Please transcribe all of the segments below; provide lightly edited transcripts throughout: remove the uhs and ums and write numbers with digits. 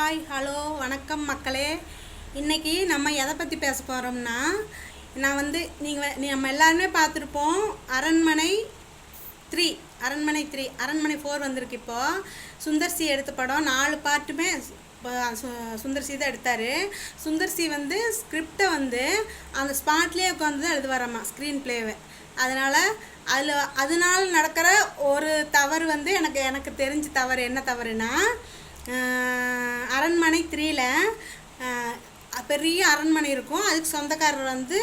Hi hello வணக்கம் மக்களே. இன்றைக்கி நம்ம எதை பற்றி பேச போகிறோம்னா, நான் வந்து நம்ம எல்லாருமே பார்த்துருப்போம். அரண்மனை 4 வந்திருக்கு. இப்போது சுந்தர்சி எடுத்த படம் 4 பார்ட்டுமே சுந்தர்சி தான் எடுத்தார். சுந்தர்சி வந்து ஸ்கிரிப்டை வந்து அந்த ஸ்பாட்லேயே உட்காந்து தான் எழுதுவாராம்மா, ஸ்க்ரீன் பிளேவை. அதனால் நடக்கிற ஒரு தவறு வந்து எனக்கு தெரிஞ்ச தவறு என்ன தவறுனா, அரண்மனை 3ல் பெரிய அரண்மனை இருக்கும். அதுக்கு சொந்தக்காரர் வந்து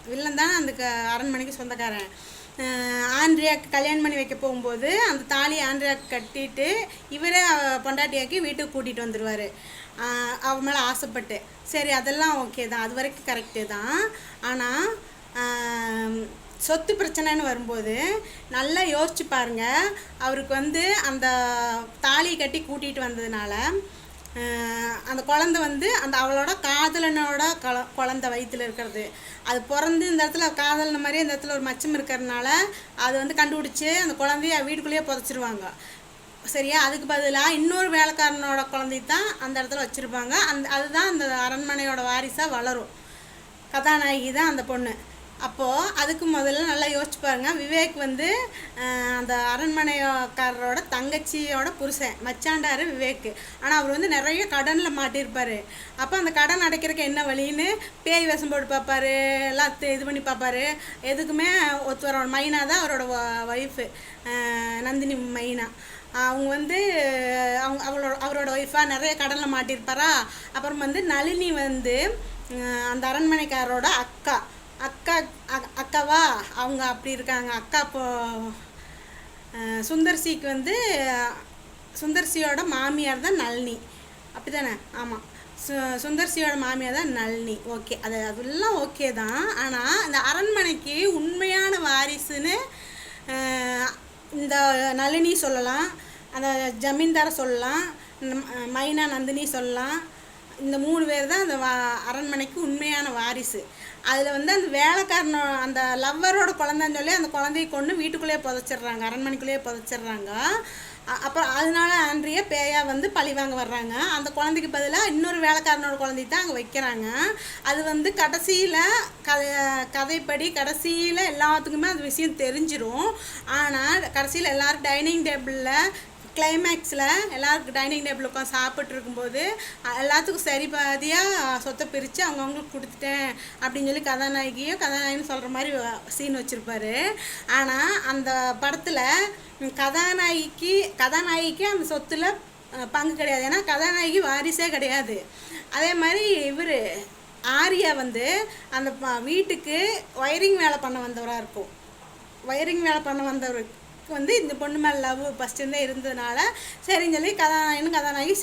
வில்லன் தான் அந்த அரண்மனைக்கு சொந்தக்காரன். ஆண்ட்ரியாவுக்கு கல்யாணம் பண்ணி வைக்க போகும்போது அந்த தாலி ஆண்ட்ரியாவுக்கு கட்டிட்டு இவரே பொண்டாட்டியாக்கி வீட்டுக்கு கூட்டிகிட்டு வந்துடுவார், அவ மேலே ஆசைப்பட்டு. சரி, அதெல்லாம் ஓகே தான், அது வரைக்கும் கரெக்டு தான். ஆனால் சொத்து பிரச்சனைன்னு வரும்போது நல்லா யோசிச்சு பாருங்க. அவருக்கு வந்து அந்த தாலி கட்டி கூட்டிகிட்டு வந்ததுனால அந்த குழந்தை வந்து அவளோட காதலனோட குழந்தை வயிற்றில் இருக்கிறது, அது பிறந்து இந்த இடத்துல காதலன மாதிரியே இந்த இடத்துல ஒரு மச்சம் இருக்கிறதுனால அது வந்து கண்டுபிடிச்சி அந்த குழந்தைய வீட்டுக்குள்ளேயே புதைச்சிருவாங்க. சரியா? அதுக்கு பதிலாக இன்னொரு வேலைக்காரனோட குழந்தை தான் அந்த இடத்துல வச்சுருப்பாங்க. அதுதான் அந்த அரண்மனையோட வாரிசாக வளரும். கதாநாயகி தான் அந்த பொண்ணு. அப்போது அதுக்கு முதல்ல நல்லா யோசிச்சு பாருங்கள். விவேக் வந்து அந்த அரண்மனைக்காரரோட தங்கச்சியோட புருஷன், மச்சாண்டார் விவேக். ஆனால் அவர் வந்து நிறைய கடனில் மாட்டியிருப்பார். அப்போ அந்த கடன் அடைக்கிறதுக்கு என்ன வழின்னு பேய் வேஷம் போட்டு பார்ப்பார், எல்லாம் இது பண்ணி பார்ப்பார். எதுக்குமே ஒத்து வர மைனா தான் அவரோட ஒய்ஃபு, நந்தினி மைனா. அவங்க வந்து அவரோட ஒய்ஃபாக நிறைய கடனில் மாட்டியிருப்பாரா. அப்புறம் வந்து நளினி வந்து அந்த அரண்மனைக்காரரோட அக்காவா அவங்க அப்படி இருக்காங்க. அக்கா சுந்தர்சிக்கு வந்து சுந்தர்சியோட மாமியார் தான் நளினி, அப்படி தானே? ஆமாம், சுந்தர்சியோட மாமியார் தான் நளினி. ஓகே, அதெல்லாம் ஓகே தான். ஆனால் இந்த அரண்மனைக்கு உண்மையான வாரிசுன்னு இந்த நளினி சொல்லலாம், அந்த ஜமீன்தாரை சொல்லலாம், மைனா நந்தினி சொல்லலாம். இந்த 3 பேர் தான் அந்த அரண்மனைக்கு உண்மையான வாரிசு. அதில் வந்து அந்த வேலைக்காரனோ அந்த லவ்வரோட குழந்தைன்னு சொல்லி அந்த குழந்தைய கொண்டு வீட்டுக்குள்ளேயே புதைச்சிட்றாங்க, அரண்மனைக்குள்ளேயே புதைச்சிட்றாங்க. அப்புறம் அதனால ஆண்ட்ரியா பேயாக வந்து பழி வாங்க வர்றாங்க. அந்த குழந்தைக்கு பதிலாக இன்னொரு வேலைக்காரனோட குழந்தைய தான் அங்கே வைக்கிறாங்க. அது வந்து கடைசியில் கதைப்படி கடைசியில் எல்லாத்துக்குமே அந்த விஷயம் தெரிஞ்சிடும். ஆனால் கடைசியில் எல்லோரும் டைனிங் டேபிளில் கிளைமேக்ஸில் எல்லாருக்கும் டைனிங் டேபிள் உட்காந்து சாப்பிட்டு இருக்கும்போது எல்லாத்துக்கும் சரி பாதியாக சொத்தை பிரித்து அவங்கவுங்களுக்கு கொடுத்துட்டேன் அப்படின்னு சொல்லி கதாநாயகின்னு சொல்கிற மாதிரி சீன் வச்சுருப்பாரு. ஆனால் அந்த படத்தில் கதாநாயகிக்கு அந்த சொத்தில் பங்கு கிடையாது. ஏன்னா கதாநாயகி வாரிசே கிடையாது. அதே மாதிரி இவர் ஆரியா வந்து அந்த வீட்டுக்கு ஒயரிங் வேலை பண்ண வந்தவராக இருக்கும். ஒயரிங் வேலை பண்ண வந்தவர் வந்து இந்த பொண்ணு மேலே லவ் ஃபஸ்ட்டுருந்தே இருந்ததுனால சரின்னு சொல்லி கதாநாயகி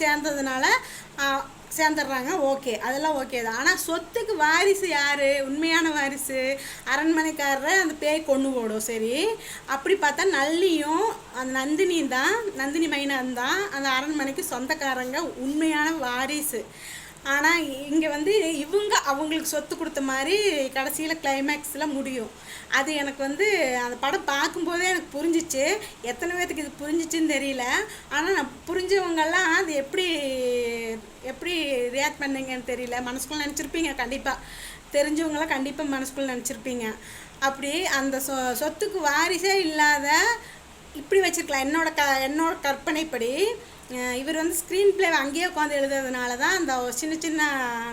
சேர்ந்துடுறாங்க. ஓகே, அதெல்லாம் ஓகே தான். ஆனால் சொத்துக்கு வாரிசு யார்? உண்மையான வாரிசு அரண்மனைக்காரரை அந்த பேய் கொண்டு போடும். சரி, அப்படி பார்த்தா நல்லியும் அந்த நந்தினி மைனான் தான் அந்த அரண்மனைக்கு சொந்தக்காரங்க, உண்மையான வாரிசு. ஆனால் இங்கே வந்து அவங்களுக்கு சொத்து கொடுத்த மாதிரி கடைசியில் கிளைமேக்ஸில் முடியும். அது எனக்கு வந்து அந்த படம் பார்க்கும்போதே எனக்கு புரிஞ்சிச்சு. எத்தனை பேர்த்துக்கு இது புரிஞ்சிச்சுன்னு தெரியல. ஆனால் நான் புரிஞ்சவங்கெல்லாம் அது எப்படி ரியாக்ட் பண்ணீங்கன்னு தெரியல. மனசுக்குள்ளே நினச்சிருப்பீங்க, கண்டிப்பாக தெரிஞ்சவங்களாம் கண்டிப்பாக மனசுக்குள்ளே நினச்சிருப்பீங்க. அப்படி அந்த சொத்துக்கு வாரிசே இல்லாத இப்படி வச்சுருக்கலாம். என்னோட கற்பனைப்படி இவர் வந்து ஸ்க்ரீன் பிளே அங்கேயே உட்காந்து எழுதுறதுனால தான் அந்த சின்ன சின்ன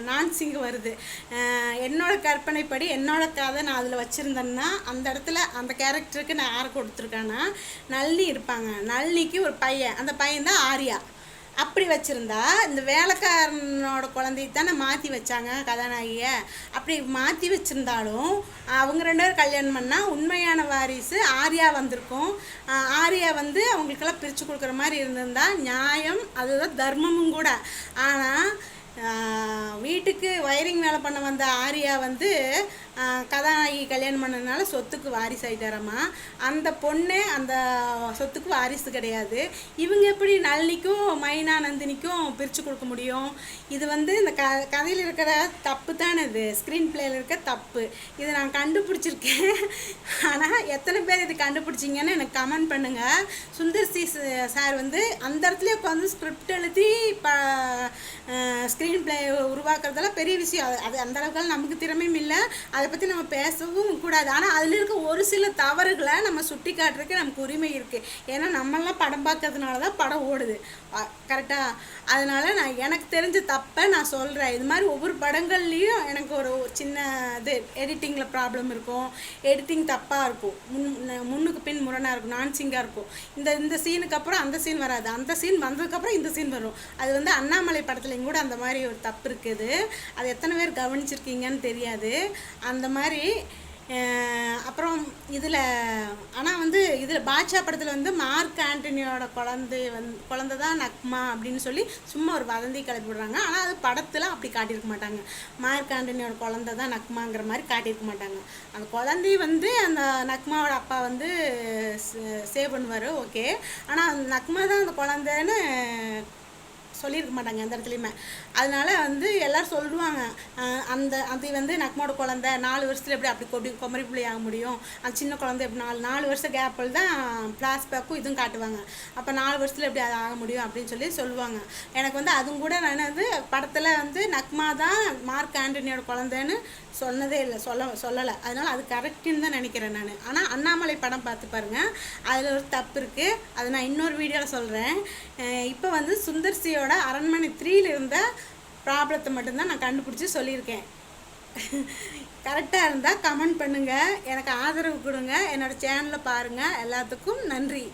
நான்சிங்கு வருது. என்னோடய கற்பனைப்படி என்னோட கதை நான் அதில் வச்சுருந்தேன்னா அந்த இடத்துல அந்த கேரக்டருக்கு நான் யாரை கொடுத்துருக்கேன்னா நளினி இருப்பாங்க. நளினிக்கு ஒரு பையன், அந்த பையன் தான் ஆரியா. அப்படி வச்சுருந்தா இந்த வேலைக்காரனோட குழந்தைய தானே மாற்றி வச்சாங்க கதாநாயகியை. அப்படி மாற்றி வச்சுருந்தாலும் அவங்க 2 பேரும் கல்யாணம் பண்ணால் உண்மையான வாரிசு ஆரியா வந்திருக்கும். ஆரியா வந்து அவங்களுக்கெல்லாம் பிரித்து கொடுக்குற மாதிரி இருந்திருந்தா நியாயம், அதுதான் தர்மமும் கூட. ஆனால் வீட்டுக்கு வயரிங் வேலை பண்ண வந்த ஆரியா வந்து கதாநாயகி கல்யாணம் பண்ணதுனால சொத்துக்கு வாரிசு ஆகிட்டாரம்மா. அந்த பொண்ணு அந்த சொத்துக்கு வாரிசு கிடையாது. இவங்க எப்படி நளினிக்கும் மைனா நந்தினிக்கும் பிரித்து கொடுக்க முடியும்? இது வந்து இந்த கதையில் இருக்கிற தப்பு தானே, இது ஸ்க்ரீன் பிளேயில் இருக்க தப்பு. இது நான் கண்டுபிடிச்சிருக்கேன். ஆனால் எத்தனை பேர் இது கண்டுபிடிச்சிங்கன்னு எனக்கு கமெண்ட் பண்ணுங்கள். சுந்தர் சி சார் வந்து அந்த இடத்துல உட்காந்து ஸ்கிரிப்ட் எழுதி ஸ்க்ரீன் பிளே உருவாக்குறதெல்லாம் பெரிய விஷயம். அது அந்த அளவுக்கு நமக்கு திறமையும் இல்லை, அதை பற்றி நம்ம பேசவும் கூடாது. ஆனால் அதில் இருக்க ஒரு சில தவறுகளை நம்ம சுட்டி காட்டுறதுக்கு நமக்கு உரிமை இருக்குது. ஏன்னா நம்மளாம் படம் பார்க்கறதுனால தான் படம் ஓடுது, கரெக்டாக? அதனால் நான் எனக்கு தெரிஞ்ச தப்பை நான் சொல்கிறேன். இது மாதிரி ஒவ்வொரு படங்கள்லேயும் எனக்கு ஒரு சின்ன இது எடிட்டிங்கில் ப்ராப்ளம் இருக்கும், எடிட்டிங் தப்பாக இருக்கும், முன்னுக்கு பின் முரணாக இருக்கும், நான்சிங்காக இருக்கும். இந்த சீனுக்கு அப்புறம் அந்த சீன் வராது, அந்த சீன் வந்ததுக்கப்புறம் இந்த சீன் வரும். அது வந்து அண்ணாமலை படத்துலையும் கூட அந்த மாதிரி ஒரு தப்பு இருக்குது. அது எத்தனை பேர் கவனிச்சிருக்கீங்கன்னு தெரியாது. அந்த மாதிரி அப்புறம் இதில் ஆனால் வந்து இதில் பாட்ஷா படத்தில் வந்து மார்க் ஆண்டனியோட குழந்தை தான் நக்மா அப்படின்னு சொல்லி சும்மா ஒரு வதந்தி கிளப்பி விடுறாங்க. ஆனால் அது படத்தில் அப்படி காட்டியிருக்க மாட்டாங்க. மார்க் ஆண்டனியோட குழந்தை தான் நக்மாங்கிற மாதிரி காட்டியிருக்க மாட்டாங்க. அந்த குழந்தைய வந்து அந்த நக்மாவோட அப்பா வந்து சேவ் பண்ணுவார், ஓகே. ஆனால் அந்த நக்மா தான் அந்த குழந்தைன்னு சொல்லியிருக்க மாட்டாங்க எந்த இடத்துலையுமே. அதனால வந்து எல்லோரும் சொல்லுவாங்க, அது வந்து நக்மோட குழந்தை 4 வருஷத்தில் எப்படி அப்படி குமரி பிள்ளை ஆக முடியும், அந்த சின்ன குழந்தை எப்படி 4 வருஷம் கேப்பில் தான் ஃப்ளாஷ்பேக்கும் இதுவும் காட்டுவாங்க, அப்போ 4 வருஷத்தில் எப்படி அது ஆக முடியும் அப்படின்னு சொல்லுவாங்க. எனக்கு வந்து அதுவும் கூட நான் வந்து படத்தில் வந்து நக்மா தான் மார்க் ஆண்டனியோட குழந்தைன்னு சொன்னதே இல்லை, சொல்லலை. அதனால் அது கரெக்டுன்னு தான் நினைக்கிறேன் நான். ஆனால் அண்ணாமலை படம் பார்த்து பாருங்கள், அதில் ஒரு தப்பு இருக்குது. அதை நான் இன்னொரு வீடியோவில் சொல்கிறேன். இப்போ வந்து சுந்தர்சியோட அரண்மனை 3ல் இருந்த ப்ராப்ளத்தை மட்டும்தான் நான் கண்டுபிடிச்சி சொல்லியிருக்கேன். கரெக்டாக இருந்தால் கமெண்ட் பண்ணுங்கள், எனக்கு ஆதரவு கொடுங்க, என்னோடய சேனலை பாருங்கள். எல்லாத்துக்கும் நன்றி.